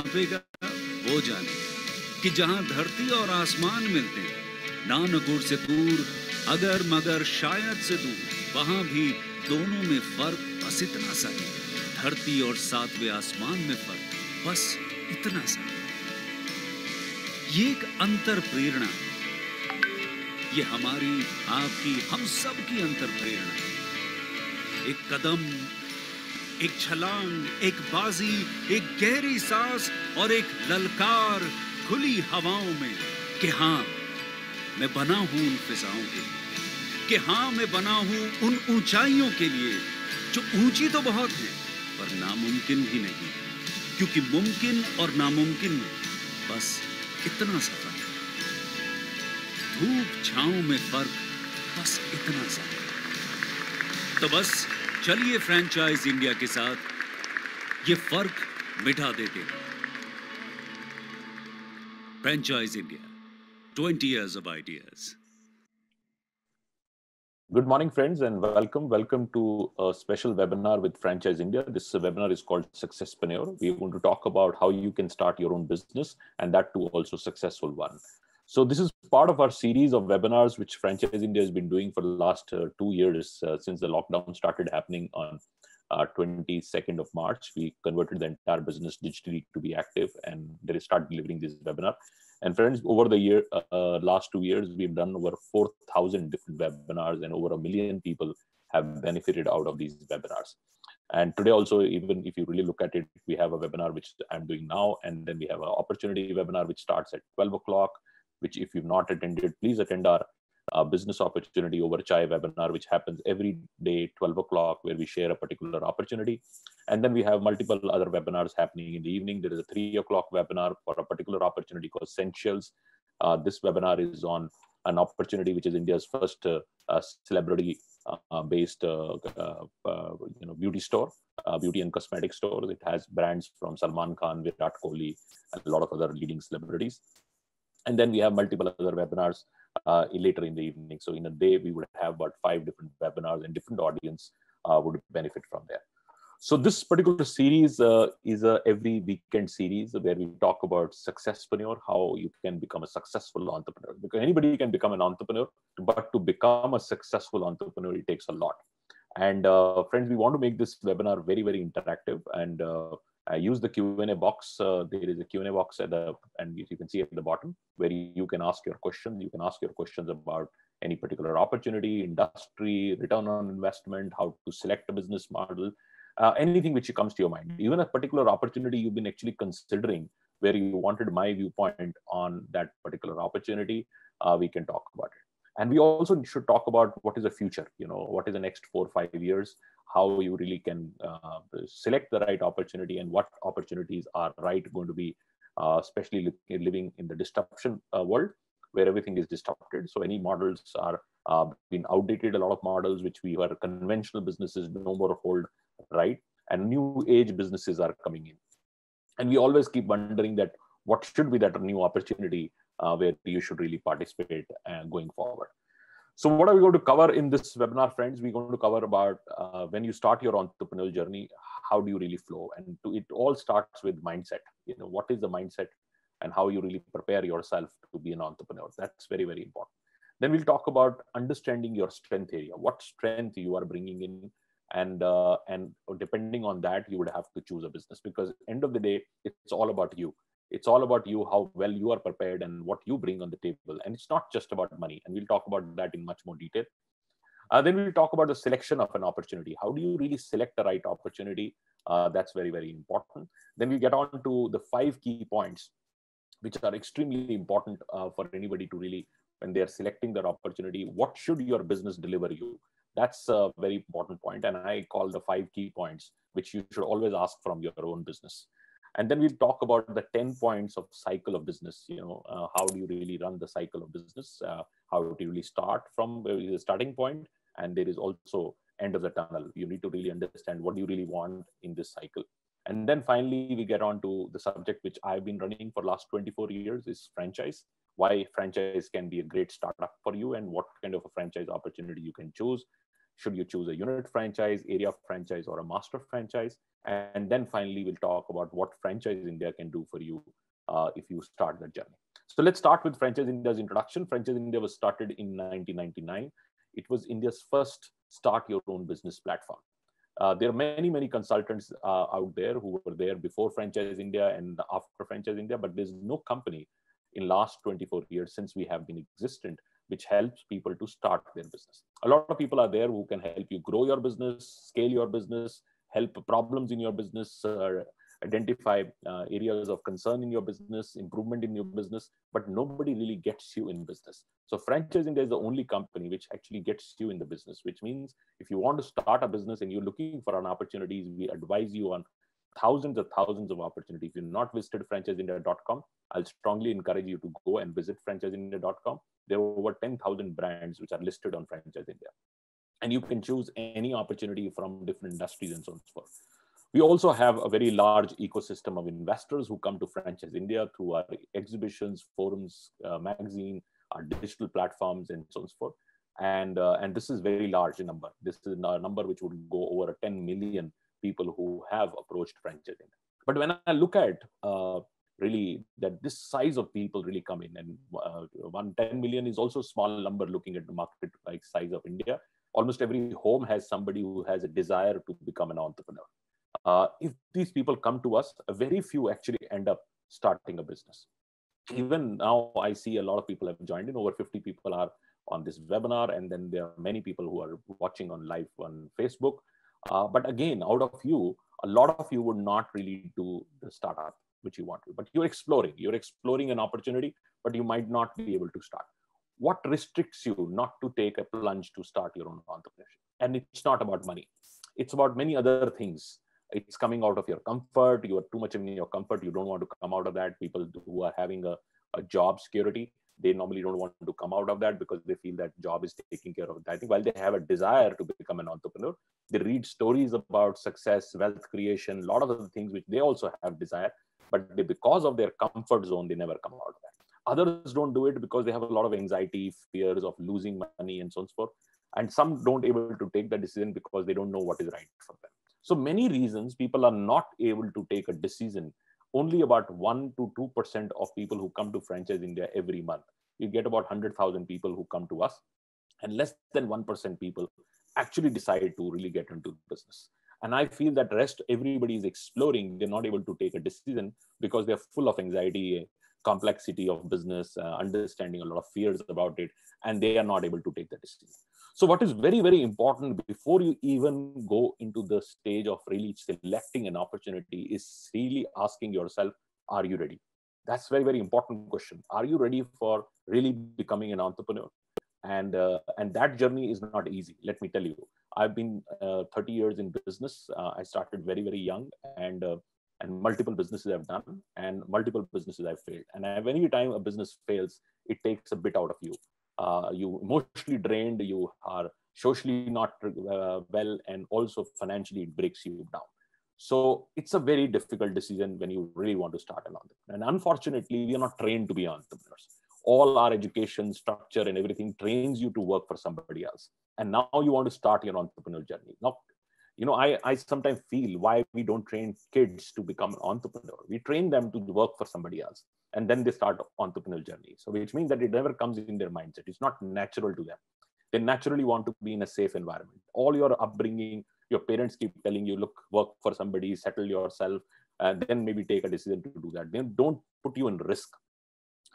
नापेगा वो जाने कि जहां धरती और आसमान मिलते हैं, नानकुर से दूर, अगर मगर शायद से दूर, वहां भी दोनों में फर्क बस इतना सा है। धरती और सातवें आसमान में फर्क बस इतना सा। ये एक अंतर प्रेरणा, ये हमारी, आपकी, हम सब की अंतर प्रेरणा। एक कदम, एक छलांग, एक बाजी, एक गहरी सांस और एक ललकार खुली हवाओं में कि हाँ मैं बना हूं उन फिजाओं के लिए, कि हाँ मैं बना हूं उन ऊंचाइयों के लिए जो ऊंची तो बहुत है पर नामुमकिन ही नहीं, क्योंकि मुमकिन और नामुमकिन में बस इतना सा फर्क, धूप छांव में फर्क बस इतना सा। तो बस चलिए फ्रेंचाइज इंडिया के साथ ये फर्क मिटा देते हैं। Franchise India, 20 years of ideas. Good morning, friends, and welcome to a special webinar with Franchise India. This webinar is called Successpreneur. We are going to talk about how you can start your own business, and that too also successful one. So this is part of our series of webinars which Franchise India has been doing for the last 2 years since the lockdown started happening on 22nd of March. We converted the entire business digitally to be active, and they start delivering this webinar. And friends, over the last 2 years, we've done over 4,000 different webinars, and over 1 million people have benefited out of these webinars. And today also, even if you really look at it, we have a webinar which I'm doing now, and then we have an opportunity webinar which starts at 12 o'clock, which if you've not attended, please attend our business opportunity over chai webinar, which happens every day, 12 o'clock, where we share a particular opportunity. And then we have multiple other webinars happening in the evening. There is a 3 o'clock webinar for a particular opportunity called Essentials. This webinar is on an opportunity which is India's first celebrity-based beauty store, beauty and cosmetic store. It has brands from Salman Khan, Virat Kohli, and a lot of other leading celebrities. And then we have multiple other webinars later in the evening. So in a day, we would have about 5 different webinars, and different audience would benefit from there. So this particular series is a every weekend series where we talk about Successpreneur, how you can become a successful entrepreneur. Because anybody can become an entrepreneur, but to become a successful entrepreneur, it takes a lot. And friends, we want to make this webinar very, very interactive, and I use the Q&A box. There is a Q&A box and you can see at the bottom where you can ask your questions. You can ask your questions about any particular opportunity, industry, return on investment, how to select a business model, anything which comes to your mind. Even a particular opportunity you've been actually considering where you wanted my viewpoint on that particular opportunity, we can talk about it. And we also should talk about what is the future, what is the next 4 or 5 years, how you really can select the right opportunity, and what opportunities are going to be, especially living in the disruption world where everything is disrupted. So any models are been outdated. A lot of models which we were conventional businesses no more hold, right? And new age businesses are coming in. And we always keep wondering that what should be that new opportunity where you should really participate going forward. So what are we going to cover in this webinar, friends? We're going to cover about when you start your entrepreneurial journey, how do you really flow? And it all starts with mindset. What is the mindset and how you really prepare yourself to be an entrepreneur? That's very, very important. Then we'll talk about understanding your strength area, what strength you are bringing in. And depending on that, you would have to choose a business, because end of the day, it's all about you. It's all about you, how well you are prepared and what you bring on the table. And it's not just about money. And we'll talk about that in much more detail. Then we'll talk about the selection of an opportunity. How do you really select the right opportunity? That's very, very important. Then we get on to the 5 key points, which are extremely important for anybody to really, when they're selecting their opportunity, what should your business deliver you? That's a very important point. And I call the 5 key points, which you should always ask from your own business. And then we'll talk about the 10 points of cycle of business. How do you really run the cycle of business? How do you really start from the starting point? And there is also end of the tunnel. You need to really understand what do you really want in this cycle. And then finally, we get on to the subject which I've been running for the last 24 years is franchise. Why franchise can be a great startup for you, and what kind of a franchise opportunity you can choose. Should you choose a unit franchise, area franchise, or a master franchise? And then finally, we'll talk about what Franchise India can do for you if you start that journey. So let's start with Franchise India's introduction. Franchise India was started in 1999. It was India's first start your own business platform. There are many consultants out there who were there before Franchise India and after Franchise India, but there's no company in last 24 years since we have been existent which helps people to start their business. A lot of people are there who can help you grow your business, scale your business, help problems in your business, identify areas of concern in your business, improvement in your business, but nobody really gets you in business. So Franchise India is the only company which actually gets you in the business, which means if you want to start a business and you're looking for an opportunity, we advise you on thousands of opportunities. If you've not visited franchiseindia.com, I'll strongly encourage you to go and visit franchiseindia.com. There are over 10,000 brands which are listed on Franchise India. And you can choose any opportunity from different industries and so on and so forth. We also have a very large ecosystem of investors who come to Franchise India through our exhibitions, forums, magazine, our digital platforms, and so on and so forth. And this is very large in number. This is a number which would go over 10 million people who have approached Franchise India. But when I look at really that this size of people really come in, and 10 million is also a small number looking at the market like size of India. Almost every home has somebody who has a desire to become an entrepreneur. If these people come to us, very few actually end up starting a business. Even now, I see a lot of people have joined in. Over 50 people are on this webinar, and then there are many people who are watching on live on Facebook. But again, out of you, a lot of you would not really do the startup which you want to, but you're exploring an opportunity, but you might not be able to start. What restricts you not to take a plunge to start your own entrepreneurship? And it's not about money. It's about many other things. It's coming out of your comfort. You are too much in your comfort. You don't want to come out of that. People who are having a job security, they normally don't want to come out of that because they feel that job is taking care of that. I think while they have a desire to become an entrepreneur, they read stories about success, wealth creation, a lot of other things which they also have desire, but because of their comfort zone, they never come out of that. Others don't do it because they have a lot of anxiety, fears of losing money, and so on and so forth. And some don't able to take the decision because they don't know what is right for them. So many reasons people are not able to take a decision. Only about 1 to 2% of people who come to Franchise India every month. We get about 100,000 people who come to us, and less than 1% people actually decide to really get into business. And I feel that rest, everybody is exploring. They're not able to take a decision because they're full of anxiety, complexity of business, understanding a lot of fears about it, and they are not able to take the decision. So what is very important before you even go into the stage of really selecting an opportunity is really asking yourself, are you ready? That's very important question. Are you ready for really becoming an entrepreneur? And that journey is not easy. Let me tell you, I've been 30 years in business. I started very young, and multiple businesses I've done, and multiple businesses I've failed. And any time a business fails, it takes a bit out of you. You emotionally drained, you are socially not well, and also financially it breaks you down. So it's a very difficult decision when you really want to start an entrepreneur. And unfortunately, we are not trained to be entrepreneurs. All our education structure and everything trains you to work for somebody else. And now you want to start your entrepreneurial journey. Now, I sometimes feel why we don't train kids to become an entrepreneur. We train them to work for somebody else, and then they start entrepreneurial journey. So which means that it never comes in their mindset. It's not natural to them. They naturally want to be in a safe environment. All your upbringing, your parents keep telling you, look, work for somebody, settle yourself, and then maybe take a decision to do that. They don't put you in risk.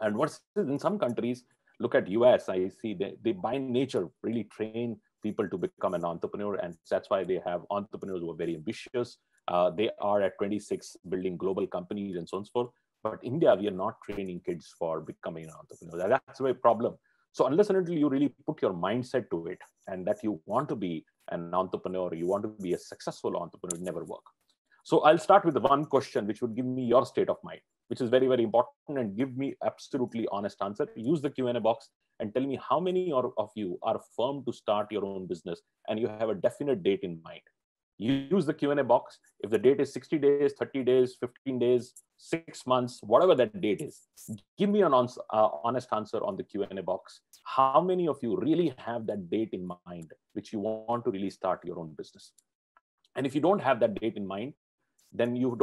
And what's in some countries, look at US, I see they by nature really train people to become an entrepreneur. And that's why they have entrepreneurs who are very ambitious. They are at 26 building global companies and so on and so forth. But India, we are not training kids for becoming an entrepreneur. That's a problem. So unless and until you really put your mindset to it and that you want to be an entrepreneur, you want to be a successful entrepreneur, it never work. So I'll start with the one question, which would give me your state of mind, which is very important, and give me absolutely honest answer. Use the Q&A box and tell me how many of you are firm to start your own business and you have a definite date in mind. Use the Q&A box. If the date is 60 days, 30 days, 15 days, 6 months, whatever that date is, give me an honest answer on the Q&A box. How many of you really have that date in mind, which you want to really start your own business? And if you don't have that date in mind, then you're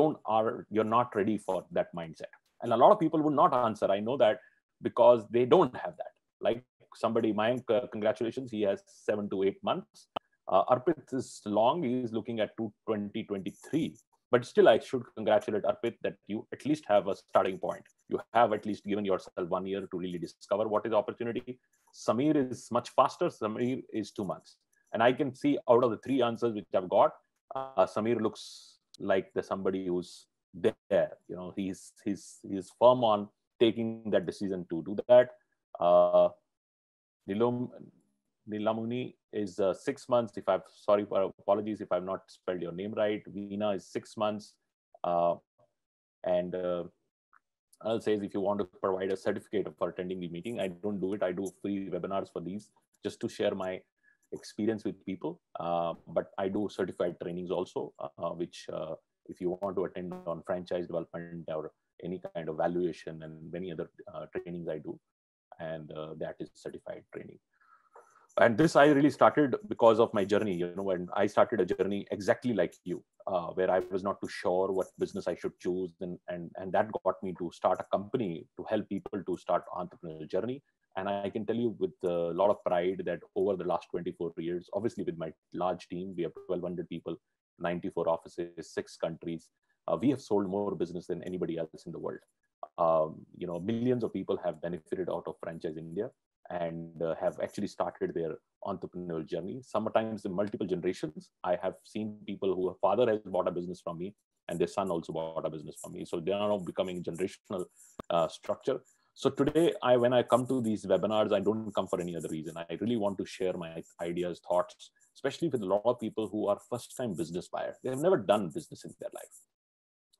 not ready for that mindset. And a lot of people would not answer. I know that because they don't have that. Like somebody, Mayank, congratulations, he has 7 to 8 months. Arpit is long, he is looking at 2023. But still, I should congratulate Arpit that you at least have a starting point. You have at least given yourself 1 year to really discover what is opportunity. Samir is much faster. Samir is 2 months. And I can see out of the 3 answers which I've got, Samir looks like somebody who's there. He's firm on taking that decision to do that. Nilamuni is 6 months. Apologies if I've not spelled your name right. Veena is 6 months. And I'll say if you want to provide a certificate for attending the meeting, I don't do it. I do free webinars for these just to share my experience with people. But I do certified trainings also, which if you want to attend on franchise development or any kind of valuation and many other trainings I do, and that is certified training. And this I really started because of my journey. When I started a journey exactly like you, where I was not too sure what business I should choose, and that got me to start a company to help people to start entrepreneurial journey. And I can tell you with a lot of pride that over the last 24 years, obviously with my large team, we have 1,200 people, 94 offices, 6 countries. We have sold more business than anybody else in the world. Millions of people have benefited out of Franchise India and have actually started their entrepreneurial journey. Sometimes in multiple generations. I have seen people who father has bought a business from me and their son also bought a business from me. So they are now becoming generational structure. So today, when I come to these webinars, I don't come for any other reason. I really want to share my ideas, thoughts, especially with a lot of people who are first-time business buyers. They have never done business in their life.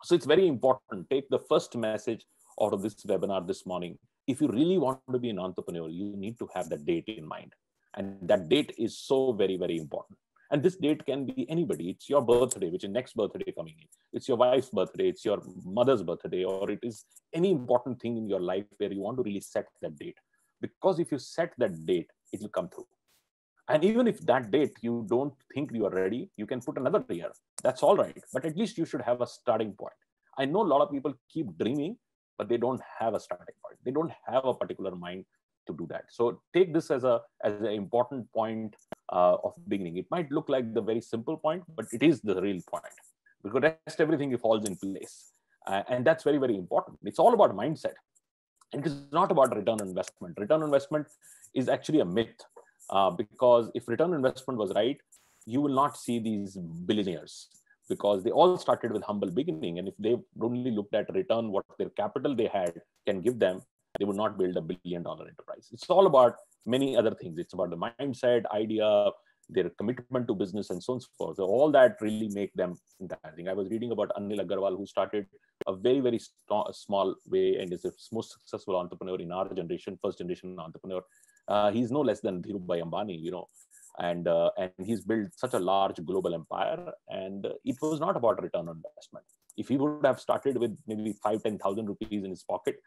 So it's very important. Take the first message out of this webinar this morning. If you really want to be an entrepreneur, you need to have that date in mind. And that date is so very, very important. And this date can be anybody. It's your birthday, which is next birthday coming in. It's your wife's birthday. It's your mother's birthday, or it is any important thing in your life where you want to really set that date. Because if you set that date, it will come through. And even if that date you don't think you are ready, you can put another year. That's all right. But at least you should have a starting point. I know a lot of people keep dreaming, but they don't have a starting point. They don't have a particular mind to do that. So take this as an important point of beginning. It might look like the very simple point, but it is the real point. Because rest everything falls in place. And that's very, very important. It's all about mindset. And it is not about return on investment. Return on investment is actually a myth. Because if return on investment was right, you will not see these billionaires, because they all started with humble beginning. And if they only looked at return, what their capital they had can give them, they would not build $1 billion enterprise. It's all about many other things. It's about the mindset, idea, their commitment to business, and so on and so forth. So all that really make them enticing. I was reading about Anil Agarwal, who started a very, very small way and is the most successful entrepreneur in our generation, first generation entrepreneur. He's no less than Dhirubhai Ambani, and he's built such a large global empire. And it was not about return on investment. If he would have started with maybe 5,000-10,000 rupees in his pocket,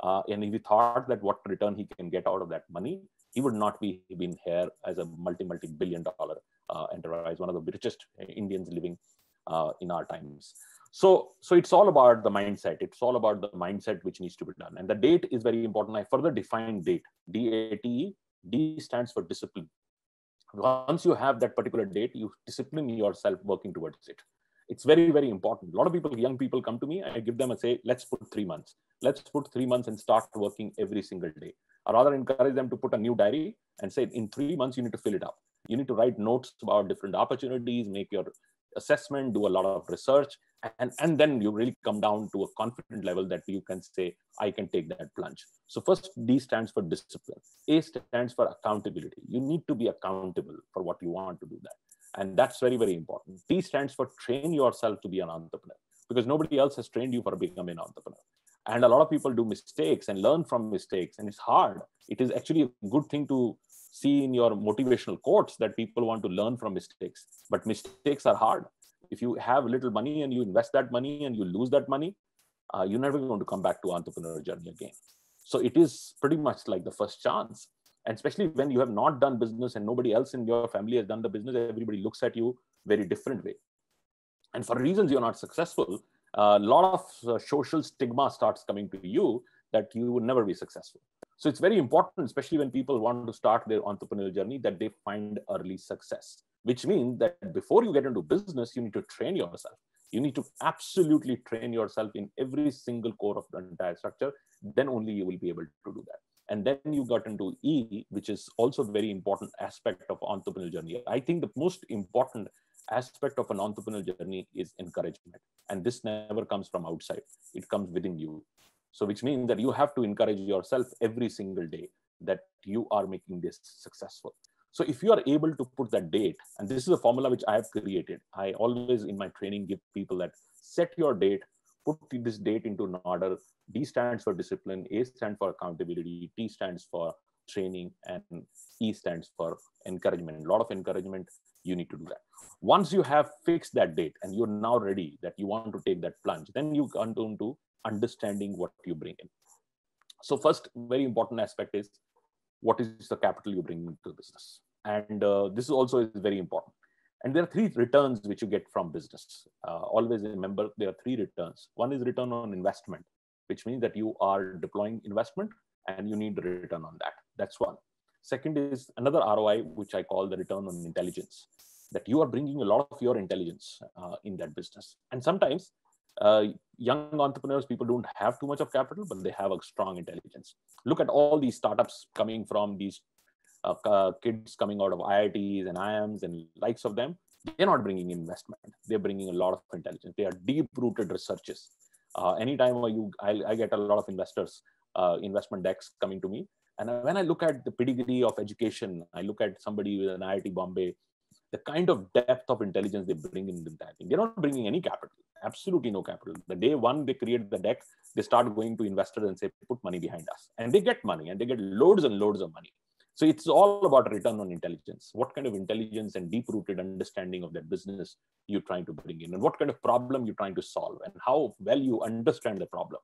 and if he thought that what return he can get out of that money, he would not be been here as a multi-billion dollar enterprise, one of the richest Indians living in our times. So it's all about the mindset. It's all about the mindset which needs to be done. And the date is very important. I further define date. D-A-T-E. D stands for discipline. Once you have that particular date, you discipline yourself working towards it. It's very, very important. A lot of people, young people come to me, I give them let's put 3 months. Let's put 3 months and start working every single day. I rather encourage them to put a new diary and say, in 3 months, you need to fill it up. You need to write notes about different opportunities, make your assessment, do a lot of research, and then you really come down to a confident level that you can say, I can take that plunge. So first, D stands for discipline. A stands for accountability. You need to be accountable for what you want to do that. And that's very, very important. T stands for train yourself to be an entrepreneur, because nobody else has trained you for becoming an entrepreneur. And a lot of people do mistakes and learn from mistakes, and it's hard. It is actually a good thing to see in your motivational quotes that people want to learn from mistakes, but mistakes are hard. if you have little money and you invest that money and you lose that money, you're never going to come back to entrepreneur journey again. So it is pretty much like the first chance. And especially when you have not done business and nobody else in your family has done the business, everybody looks at you very different way. And for reasons you're not successful, a lot of social stigma starts coming to you that you will never be successful. So it's very important, especially when people want to start their entrepreneurial journey, that they find early success, which means that before you get into business, you need to train yourself. You need to absolutely train yourself in every single core of the entire structure. Then only you will be able to do that. And then you got into E, which is also a very important aspect of entrepreneurial journey. I think the most important aspect of an entrepreneurial journey is encouragement. And this never comes from outside. It comes within you. So which means that you have to encourage yourself every single day that you are making this successful. So if you are able to put that date, and this is a formula which I have created, I always in my training give people that set your date, put this date into an order. D stands for discipline, A stands for accountability, T stands for training, and E stands for encouragement. A lot of encouragement, you need to do that. Once you have fixed that date and you're now ready that you want to take that plunge, then you come to understanding what you bring in. So first, very important aspect is what is the capital you bring into the business. And this is also very important. And there are three returns which you get from business. Always remember there are three returns. One is return on investment, which means that you are deploying investment and you need the return on that. That's one. Second is another ROI, which I call the return on intelligence, that you are bringing a lot of your intelligence in that business. And sometimes young entrepreneurs, people don't have too much of capital, but they have a strong intelligence. Look at all these startups coming from these kids coming out of IITs and IIMs and likes of them. They're not bringing investment. They're bringing a lot of intelligence. They are deep-rooted researchers. Anytime I get a lot of investors, investment decks coming to me. And when I look at the pedigree of education, I look at somebody with an IIT Bombay, the kind of depth of intelligence they bring in that thing. They're not bringing any capital, absolutely no capital. The day one they create the deck, they start going to investors and say, put money behind us. And they get money and they get loads and loads of money. So it's all about return on intelligence. What kind of intelligence and deep-rooted understanding of that business you're trying to bring in, and what kind of problem you're trying to solve, and how well you understand the problem.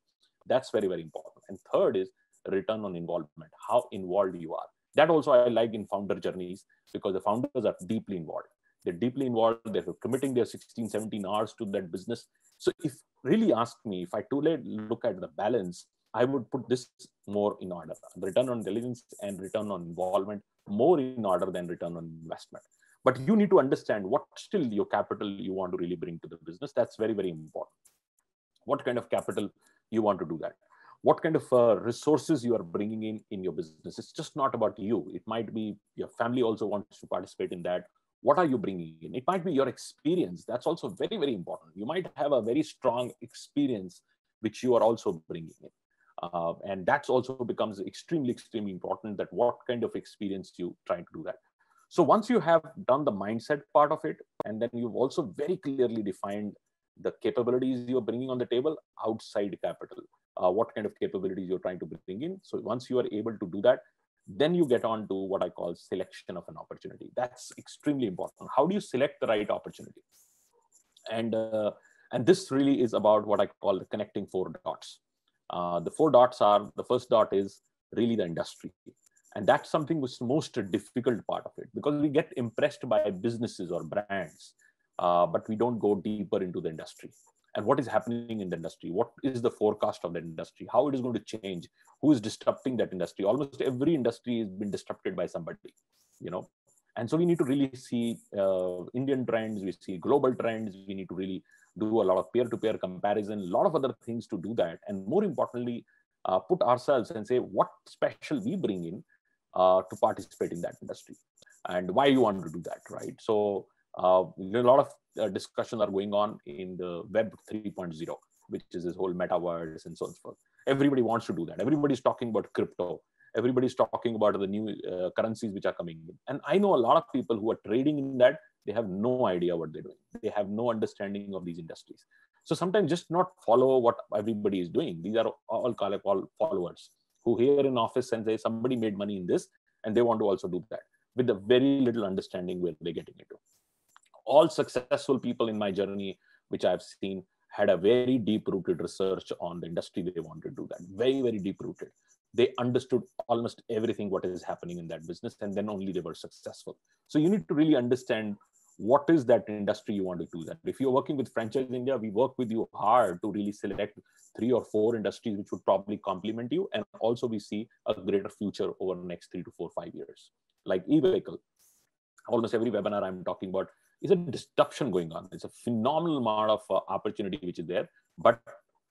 That's very, very important. And third is return on involvement, how involved you are. That also I like in founder journeys, because the founders are deeply involved. They're deeply involved. They're committing their 16, 17 hours to that business. So if really ask me, if I today look at the balance, I would put this more in order. Return on intelligence and return on involvement more in order than return on investment. But you need to understand what still your capital you want to really bring to the business. That's very, very important. What kind of capital you want to do that? What kind of resources you are bringing in your business? It's just not about you. It might be your family also wants to participate in that. What are you bringing in? It might be your experience. That's also very, very important. You might have a very strong experience, which you are also bringing in. And that's also becomes extremely, extremely important, that what kind of experience you try to do that. So once you have done the mindset part of it, and then you've also very clearly defined the capabilities you're bringing on the table outside capital, what kind of capabilities you're trying to bring in. So once you are able to do that, then you get on to what I call selection of an opportunity. That's extremely important. How do you select the right opportunity? And this really is about what I call the connecting four dots. The four dots are, the first dot is really the industry. And that's something which is the most difficult part of it, because we get impressed by businesses or brands, but we don't go deeper into the industry. And what is happening in the industry? What is the forecast of the industry? How it is going to change? Who is disrupting that industry? Almost every industry has been disrupted by somebody, you know. And so we need to really see Indian trends, we see global trends, we need to really do a lot of peer-to-peer comparison, a lot of other things to do that. And more importantly, put ourselves and say, what special we bring in to participate in that industry, and why you want to do that, right? So a lot of discussions are going on in the Web 3.0, which is this whole metaverse and so on and so forth. Everybody wants to do that. Everybody's talking about crypto. Everybody's talking about the new currencies which are coming in. And I know a lot of people who are trading in that. They have no idea what they're doing. They have no understanding of these industries. So sometimes just not follow what everybody is doing. These are all followers who here in office and say somebody made money in this and they want to also do that with a very little understanding where they're getting into. All successful people in my journey, which I've seen, had a very deep rooted research on the industry they wanted to do that. Very, very deep rooted. They understood almost everything what is happening in that business, and then only they were successful. So you need to really understand what is that industry you want to do that. If you're working with Franchise India, we work with you hard to really select 3 or 4 industries which would probably complement you. And also we see a greater future over the next 3 to 4, 5 years. Like e-vehicle, almost every webinar I'm talking about is a disruption going on. It's a phenomenal amount of opportunity which is there. But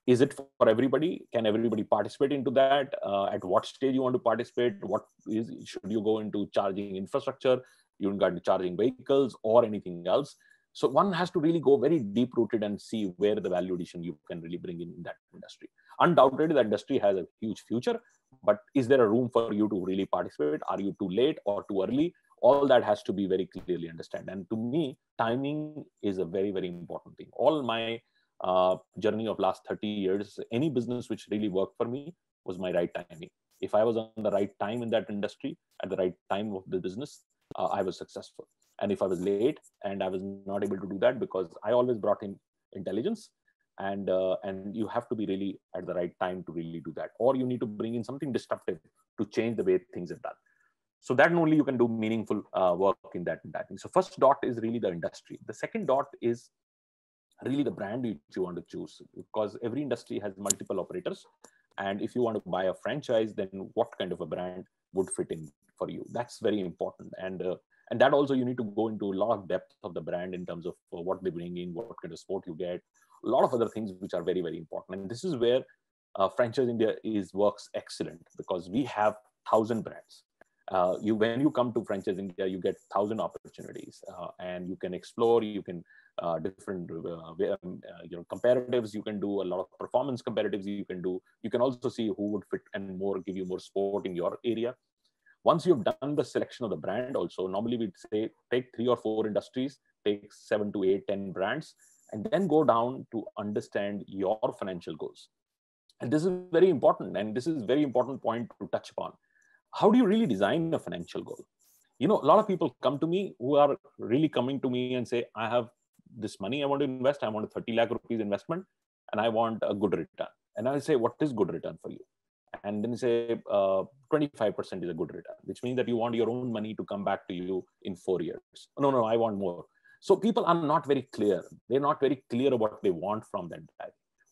is it for everybody? Can everybody participate into that? At what stage you want to participate? Should you go into charging infrastructure? You got into charging vehicles or anything else? So one has to really go very deep rooted and see where the value addition you can really bring in that industry. Undoubtedly, the industry has a huge future, but is there a room for you to really participate? Are you too late or too early? All that has to be very clearly understood. And to me, timing is a very, very important thing. All my journey of last 30 years, any business which really worked for me was my right timing. If I was on the right time in that industry, at the right time of the business, I was successful. And if I was late and I was not able to do that, because I always brought in intelligence, and you have to be really at the right time to really do that. Or you need to bring in something disruptive to change the way things are done. So that only you can do meaningful work in that thing. So first dot is really the industry. The second dot is really the brand which you want to choose, because every industry has multiple operators. And if you want to buy a franchise, then what kind of a brand would fit in for you? That's very important. And that also you need to go into a lot of depth of the brand in terms of what they bring in, what kind of support you get, a lot of other things which are very, very important. And this is where Franchise India works excellent, because we have 1,000 brands. When you come to Franchise India, you get 1,000 opportunities, and you can explore. You can different comparatives. You can do a lot of performance comparatives. You can do. You can also see who would fit and give you more support in your area. Once you've done the selection of the brand, also normally we'd say take 3 or 4 industries, take 7 to 8, 10 brands, and then go down to understand your financial goals. And this is very important. And this is a very important point to touch upon. How do you really design a financial goal? A lot of people come to me who are really coming to me and say, I have this money I want to invest. I want a 30 lakh rupees investment and I want a good return. And I say, what is good return for you? And then say 25% is a good return, which means that you want your own money to come back to you in 4 years. No, I want more. So people are not very clear. They're not very clear what they want from that guy.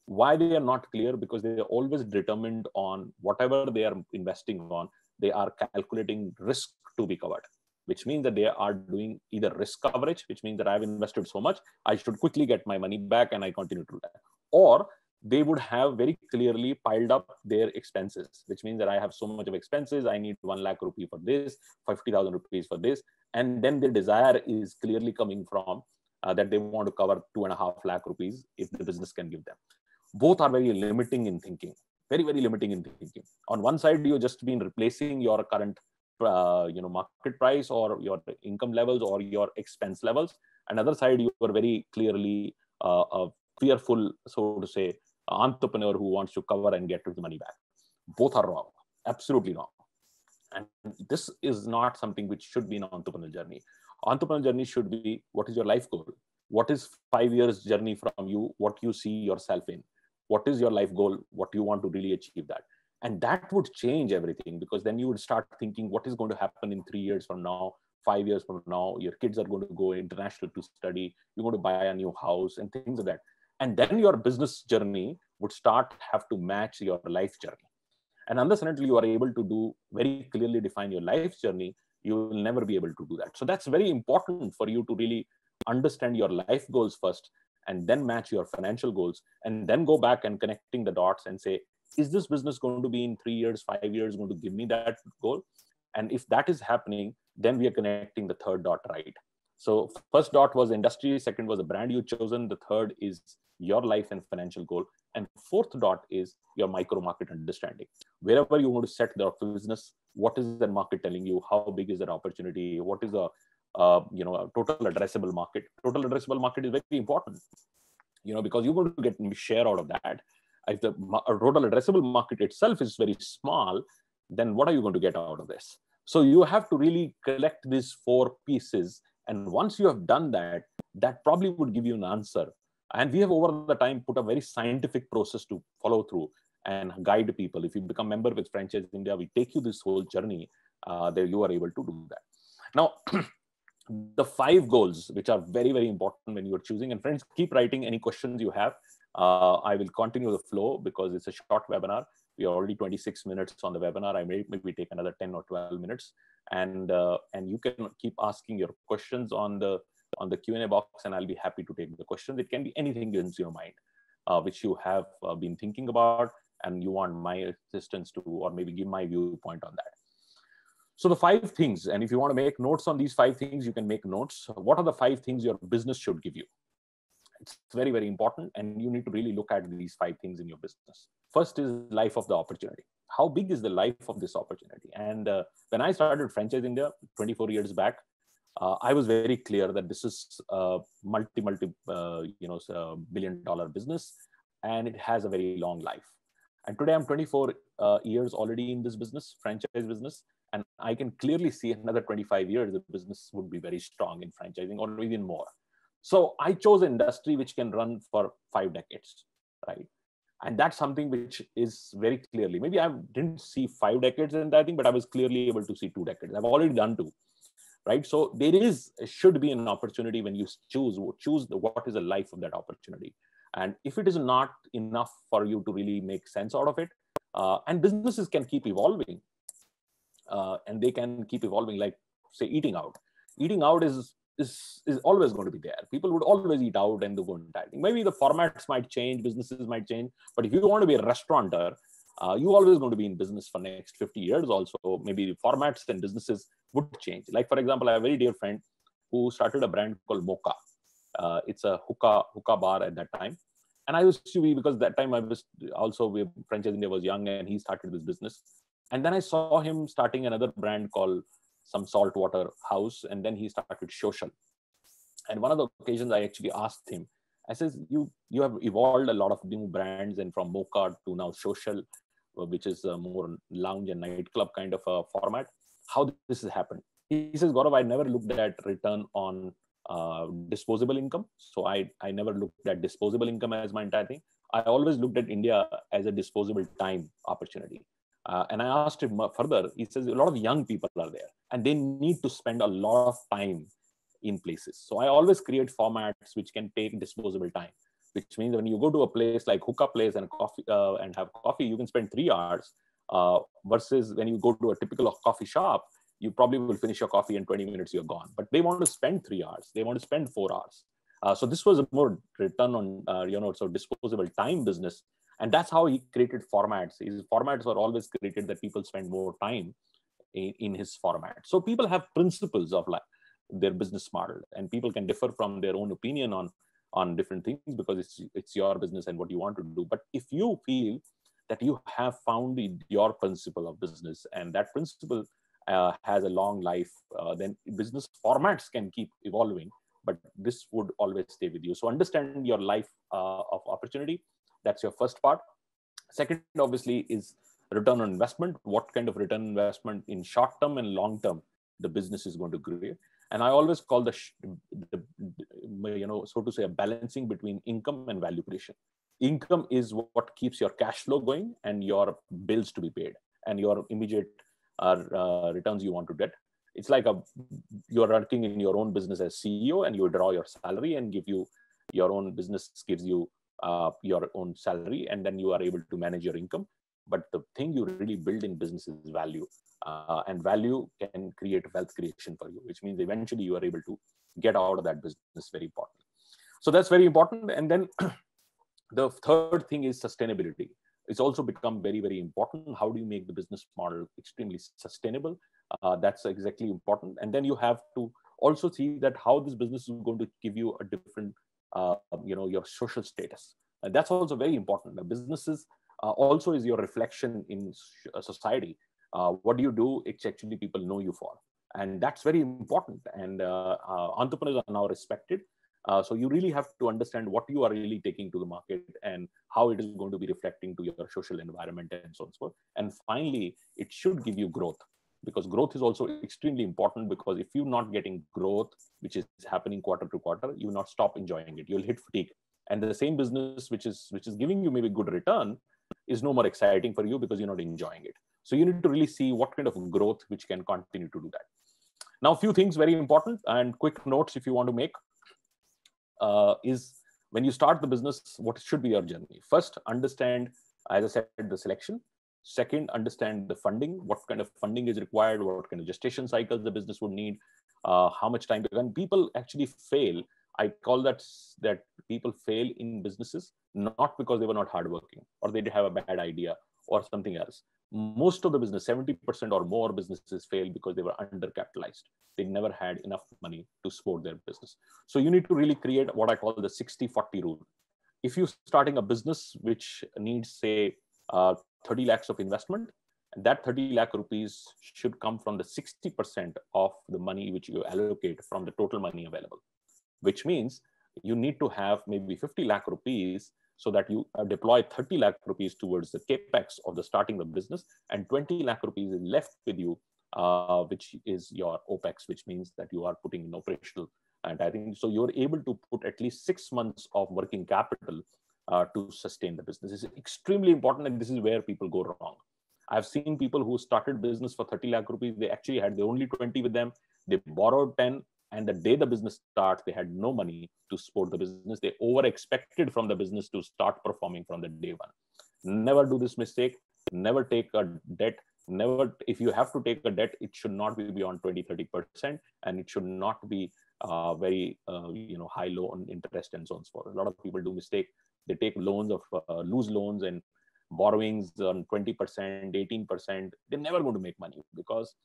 Why they are not clear? Because they are always determined on whatever they are investing on. They are calculating risk to be covered, which means that they are doing either risk coverage, which means that I've invested so much, I should quickly get my money back and I continue to do that. Or they would have very clearly piled up their expenses, which means that I have so much of expenses, I need 1 lakh rupee for this, 50,000 rupees for this. And then their desire is clearly coming from that they want to cover 2.5 lakh rupees if the business can give them. Both are very limiting in thinking, very, very limiting in thinking. On one side, you've just been replacing your current market price or your income levels or your expense levels. Another side, you are very clearly a fearful, so to say, entrepreneur who wants to cover and get his money back. Both are wrong, absolutely wrong. And this is not something which should be an entrepreneurial journey. Entrepreneurial journey should be, what is your life goal? What is 5 years journey from you? What you see yourself in? What is your life goal? What do you want to really achieve that? And that would change everything, because then you would start thinking what is going to happen in 3 years from now, 5 years from now. Your kids are going to go international to study. You're going to buy a new house and things like that. And then your business journey would have to match your life journey. And unless and until you are able to very clearly define your life journey, you will never be able to do that. So that's very important for you to really understand your life goals first, and then match your financial goals, and then go back and connecting the dots and say, is this business going to be in 3 years, 5 years, going to give me that goal? And if that is happening, then we are connecting the third dot right. So first dot was industry, second was the brand you've chosen, the third is your life and financial goal, and fourth dot is your micro market understanding. Wherever you want to set the business, what is the market telling you? How big is that opportunity? What is a total addressable market? Total addressable market is very important, because you're going to get share out of that. If the total addressable market itself is very small, then what are you going to get out of this? So you have to really collect these 4 pieces. And once you have done that, that probably would give you an answer. And we have over the time put a very scientific process to follow through and guide people. If you become member with Franchise India, we take you this whole journey, that you are able to do that. Now, the 5 goals, which are very, very important when you are choosing, and friends, keep writing any questions you have. I will continue the flow because it's a short webinar. We are already 26 minutes on the webinar. I may maybe take another 10 or 12 minutes, and you can keep asking your questions on the Q&A box, and I'll be happy to take the questions. It can be anything in your mind, which you have been thinking about, and you want my assistance to, or maybe give my viewpoint on that. So the 5 things, and if you want to make notes on these 5 things, you can make notes. What are the 5 things your business should give you? It's very, very important, and you need to really look at these 5 things in your business. First is life of the opportunity. How big is the life of this opportunity? And when I started Franchise India 24 years back, I was very clear that this is a billion-dollar business, and it has a very long life. And today I'm 24 years already in this business, franchise business, and I can clearly see another 25 years the business would be very strong in franchising, or even more. So I chose an industry which can run for 5 decades, right? And that's something which is very clearly, maybe I didn't see 5 decades in that thing, but I was clearly able to see 2 decades. I've already done 2, right? So there should be an opportunity when you choose what is the life of that opportunity. And if it is not enough for you to really make sense out of it, and businesses can keep evolving, and they can keep evolving, like say eating out. Eating out is always going to be there. People would always eat out and do good dining. Maybe the formats might change, businesses might change, but if you want to be a restaurateur, you always going to be in business for next 50 years also. Maybe the formats and businesses would change. Like for example, I have a very dear friend who started a brand called Mocha. It's a hookah bar at that time. And I used to be, because that time I was also, Franchise India was young, and he started this business. And then I saw him starting another brand called some saltwater house, and then he started Social. And one of the occasions I actually asked him, I says, you have evolved a lot of new brands, and from Mocha to now Social, which is a more lounge and nightclub kind of a format. How this has happened? He says, Gaurav, I never looked at return on disposable income. So I never looked at disposable income as my entire thing. I always looked at India as a disposable time opportunity. And I asked him further. He says a lot of young people are there, and they need to spend a lot of time in places. So I always create formats which can take disposable time, which means when you go to a place like hookah place and coffee and have coffee, you can spend 3 hours, versus when you go to a typical coffee shop, you probably will finish your coffee in 20 minutes, you're gone. But they want to spend 3 hours. They want to spend 4 hours. So this was a more return on, so disposable time business. And that's how he created formats. His formats were always created that people spend more time in his format. So people have principles of like their business model, and people can differ from their own opinion on different things, because it's your business and what you want to do. But if you feel that you have found your principle of business, and that principle has a long life, then business formats can keep evolving, but this would always stay with you. So understand your life of opportunity. That's your first part. Second, obviously, is return on investment. What kind of return on investment in short term and long term the business is going to create? And I always call so to say, a balancing between income and value creation. Income is what keeps your cash flow going and your bills to be paid, and your immediate returns you want to get. It's like you're working in your own business as CEO, and you draw your salary and give you your own business gives you your own salary, and then you are able to manage your income. But the thing you really build in business is value, and value can create wealth creation for you, which means eventually you are able to get out of that business. Very important. So that's very important. And then the third thing is sustainability. It's also become very, very important. How do you make the business model extremely sustainable? That's exactly important. And then you have to also see that how this business is going to give you a different your social status. And that's also very important. The businesses also is your reflection in society. What do you do? It's actually people know you for. And that's very important. And entrepreneurs are now respected. So you really have to understand what you are really taking to the market and how it is going to be reflecting to your social environment and so on and so forth. And finally, it should give you growth. because growth is also extremely important, because if you're not getting growth, which is happening quarter to quarter, you will not stop enjoying it. You'll hit fatigue. And the same business which is giving you maybe good return is no more exciting for you because you're not enjoying it. So you need to really see what kind of growth which can continue to do that. Now, a few things very important and quick notes if you want to make is when you start the business, what should be your journey? First, understand, as I said, the selection. Second, understand the funding, what kind of funding is required, what kind of gestation cycles the business would need, how much time. When people actually fail, I call that people fail in businesses, not because they were not hardworking or they have a bad idea or something else. Most of the business, 70% or more businesses fail because they were undercapitalized. They never had enough money to support their business. So you need to really create what I call the 60-40 rule. If you're starting a business which needs, say, 30 lakhs of investment, that 30 lakh rupees should come from the 60% of the money which you allocate from the total money available, which means you need to have maybe 50 lakh rupees so that you deploy 30 lakh rupees towards the capex of the starting the business, and 20 lakh rupees is left with you, which is your opex, which means that you are putting in operational. And I think so you're able to put at least 6 months of working capital to sustain the business. This is extremely important, and this is where people go wrong. I've seen people who started business for 30 lakh rupees. They actually had only 20 with them. They borrowed 10. And the day the business starts, they had no money to support the business. They over expected from the business to start performing from the day one. Never do this mistake. Never take a debt. Never, if you have to take a debt, it should not be beyond 20-30%, and it should not be very high loan interest and so on. A lot of people do mistake. They take loans of loose loans and borrowings on 20%, 18%. They're never going to make money, because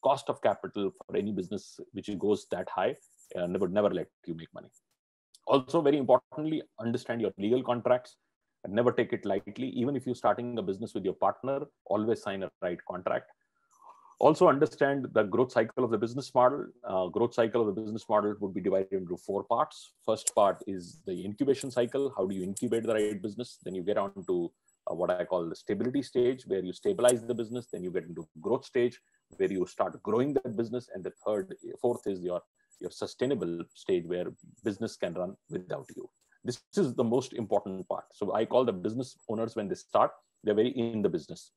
cost of capital for any business which goes that high never let you make money. Also, very importantly, understand your legal contracts and never take it lightly. Even if you're starting a business with your partner, always sign a right contract. Also, understand the growth cycle of the business model. Growth cycle of the business model would be divided into 4 parts. First part is the incubation cycle. How do you incubate the right business? Then you get on to what I call the stability stage, where you stabilize the business. Then you get into growth stage, where you start growing that business. And the fourth is your sustainable stage, where business can run without you. This is the most important part. So I call the business owners, when they start, they're very in the business.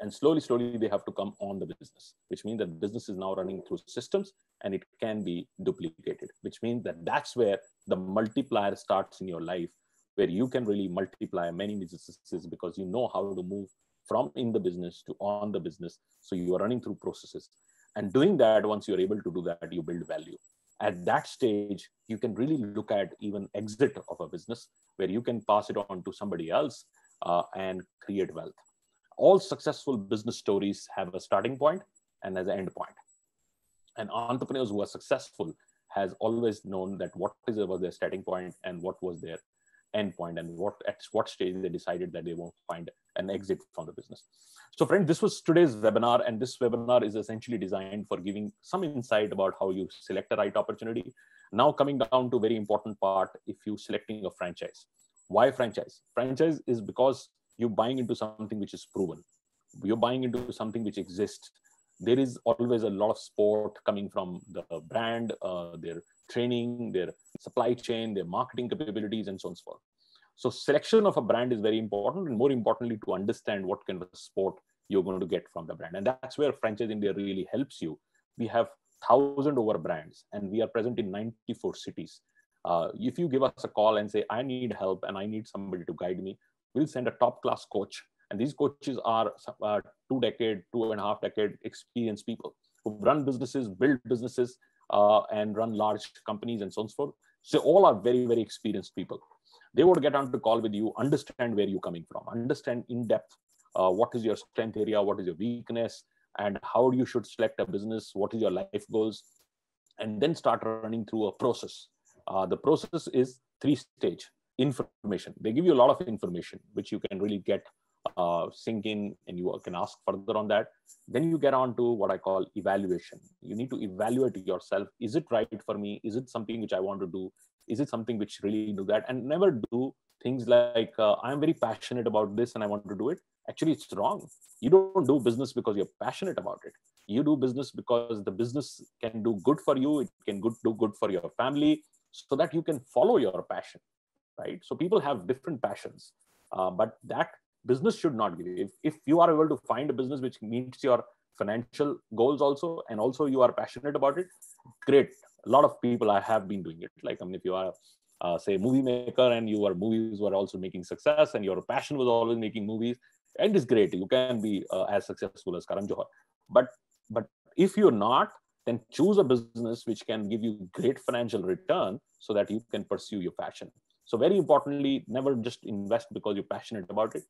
And slowly, they have to come on the business, which means that business is now running through systems and it can be duplicated, which means that that's where the multiplier starts in your life, where you can really multiply many businesses, because you know how to move from in the business to on the business. So you are running through processes. And doing that, once you're able to do that, you build value. At that stage, you can really look at even exit of a business, where you can pass it on to somebody else and create wealth. All successful business stories have a starting point and as an end point. And entrepreneurs who are successful has always known that what was their starting point and what was their end point, and at what stage they decided that they won't find an exit from the business. So friend, this was today's webinar, and this webinar is essentially designed for giving some insight about how you select the right opportunity. Now coming down to a very important part, if you're selecting a franchise. Why franchise? Franchise is because you're buying into something which is proven. You're buying into something which exists. There is always a lot of support coming from the brand, their training, their supply chain, their marketing capabilities, and so on and so forth. So selection of a brand is very important, and more importantly, to understand what kind of support you're going to get from the brand. And that's where Franchise India really helps you. We have 1,000 over brands, and we are present in 94 cities. If you give us a call and say, I need help and I need somebody to guide me, we'll send a top-class coach. And these coaches are 2.5 decade experienced people who run businesses, build businesses, and run large companies and so on and so forth. So all are very, very experienced people. They would get on to call with you, understand where you're coming from, understand in depth what is your strength area, what is your weakness, and how you should select a business, what is your life goals, and then start running through a process. The process is 3-stage. Information. They give you a lot of information, which you can really get sink in, and you can ask further on that. Then you get on to what I call evaluation. You need to evaluate yourself. Is it right for me? Is it something which I want to do? Is it something which really do that? And never do things like, I'm very passionate about this and I want to do it. Actually, it's wrong. You don't do business because you're passionate about it. You do business because the business can do good for you. It can do good for your family, so that you can follow your passion, right? So people have different passions, but that business should not give you. If you are able to find a business which meets your financial goals also, and also you are passionate about it, great. A lot of people I have been doing it. Like, I mean, if you are say movie maker and your movies were also making success and your passion was always making movies, and it's great, you can be as successful as Karan Johar. But if you're not, then choose a business which can give you great financial return so that you can pursue your passion. So very importantly, never just invest because you're passionate about it.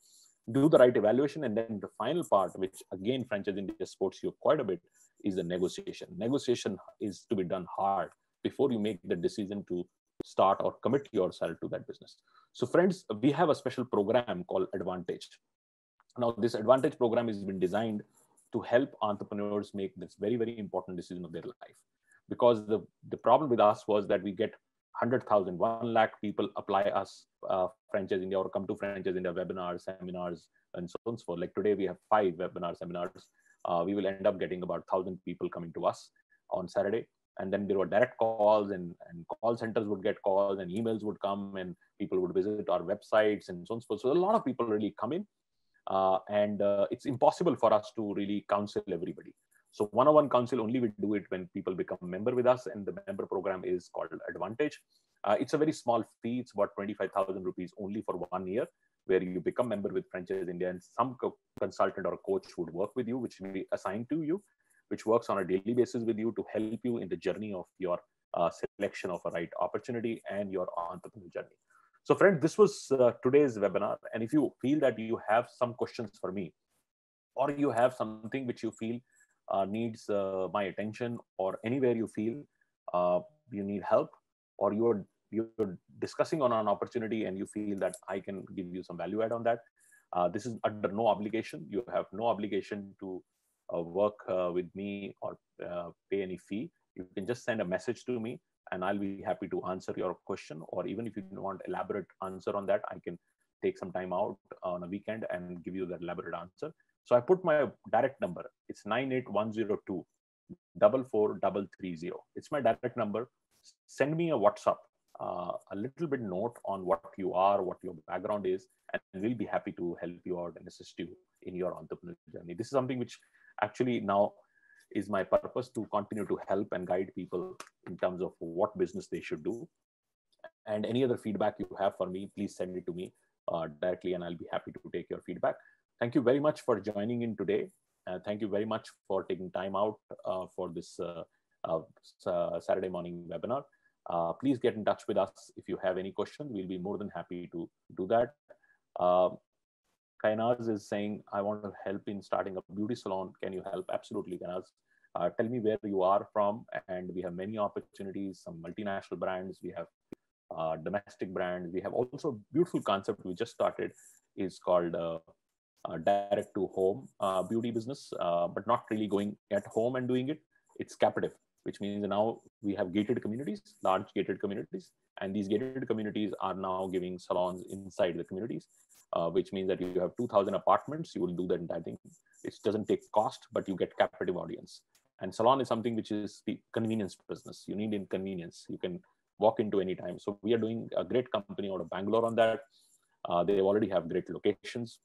Do the right evaluation. And then the final part, which again franchise India supports you quite a bit, is the negotiation. Negotiation is to be done hard before you make the decision to start or commit yourself to that business. So friends, we have a special program called Advantage. Now, this Advantage program has been designed to help entrepreneurs make this very, very important decision of their life. Because the problem with us was that we get 100,000, 1 lakh people apply us Franchise India or come to Franchise India webinars, seminars, and so on and so forth. Like today, we have 5 webinar seminars. We will end up getting about 1,000 people coming to us on Saturday. And then there were direct calls, and call centers would get calls, and emails would come, and people would visit our websites and so on and so forth. So a lot of people really come in. And it's impossible for us to really counsel everybody. So one-on-one counsel only we do it when people become a member with us, and the member program is called Advantage. It's a very small fee. It's about 25,000 rupees only for 1 year, where you become member with Franchise India, and some consultant or coach would work with you, which will be assigned to you, which works on a daily basis with you to help you in the journey of your selection of a right opportunity and your entrepreneurial journey. So friend, this was today's webinar. And if you feel that you have some questions for me, or you have something which you feel needs my attention, or anywhere you feel you need help, or you're discussing on an opportunity and you feel that I can give you some value add on that, this is under no obligation. You have no obligation to work with me or pay any fee. You can just send a message to me, and I'll be happy to answer your question. Or even if you want elaborate answer on that, I can take some time out on a weekend and give you the elaborate answer. So I put my direct number. It's 98102 44330. It's my direct number. Send me a WhatsApp, a little bit note on what you are, what your background is, and we'll be happy to help you out and assist you in your entrepreneurial journey. This is something which actually now is my purpose, to continue to help and guide people in terms of what business they should do. And any other feedback you have for me, please send it to me directly, and I'll be happy to take your feedback. Thank you very much for joining in today. Thank you very much for taking time out for this Saturday morning webinar. Please get in touch with us if you have any questions. We'll be more than happy to do that. Kainaz is saying, I want to help in starting a beauty salon. Can you help? Absolutely, Kainaz. Tell me where you are from, and we have many opportunities, some multinational brands. We have domestic brands. We have also beautiful concept we just started, is called direct to home beauty business, but not really going at home and doing it. It's captive, which means now we have gated communities, large gated communities, and these gated communities are now giving salons inside the communities, which means that you have 2,000 apartments. You will do that entire thing. It doesn't take cost, but you get captive audience. And salon is something which is the convenience business. You need inconvenience. You can walk into any time. So we are doing a great company out of Bangalore on that. They already have great locations,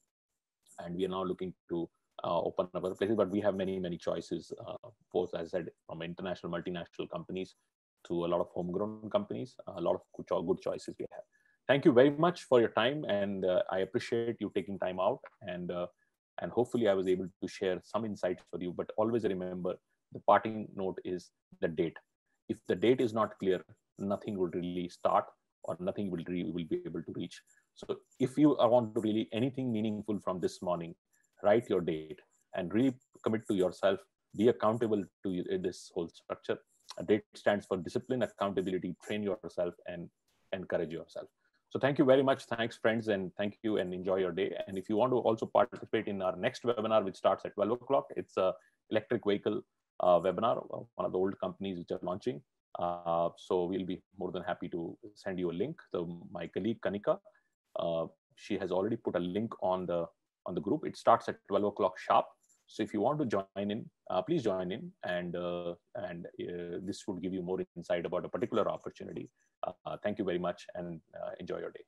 and we are now looking to open up other places. But we have many, many choices, both, as I said, from international, multinational companies to a lot of homegrown companies. A lot of good choices we have. Thank you very much for your time, and I appreciate you taking time out. And hopefully I was able to share some insights for you. But always remember, the parting note is the date. If the date is not clear, nothing will really start, or nothing will be able to reach. So if you want to really anything meaningful from this morning, write your date and really commit to yourself. Be accountable to this whole structure. A date stands for discipline, accountability, train yourself, and encourage yourself. So thank you very much. Thanks, friends, and thank you, and enjoy your day. And if you want to also participate in our next webinar, which starts at 12 o'clock, it's a electric vehicle webinar, one of the old companies which are launching. So we'll be more than happy to send you a link. So my colleague Kanika, she has already put a link on the group. It starts at 12 o'clock sharp. So if you want to join in, please join in, and this would give you more insight about a particular opportunity. Thank you very much, and enjoy your day.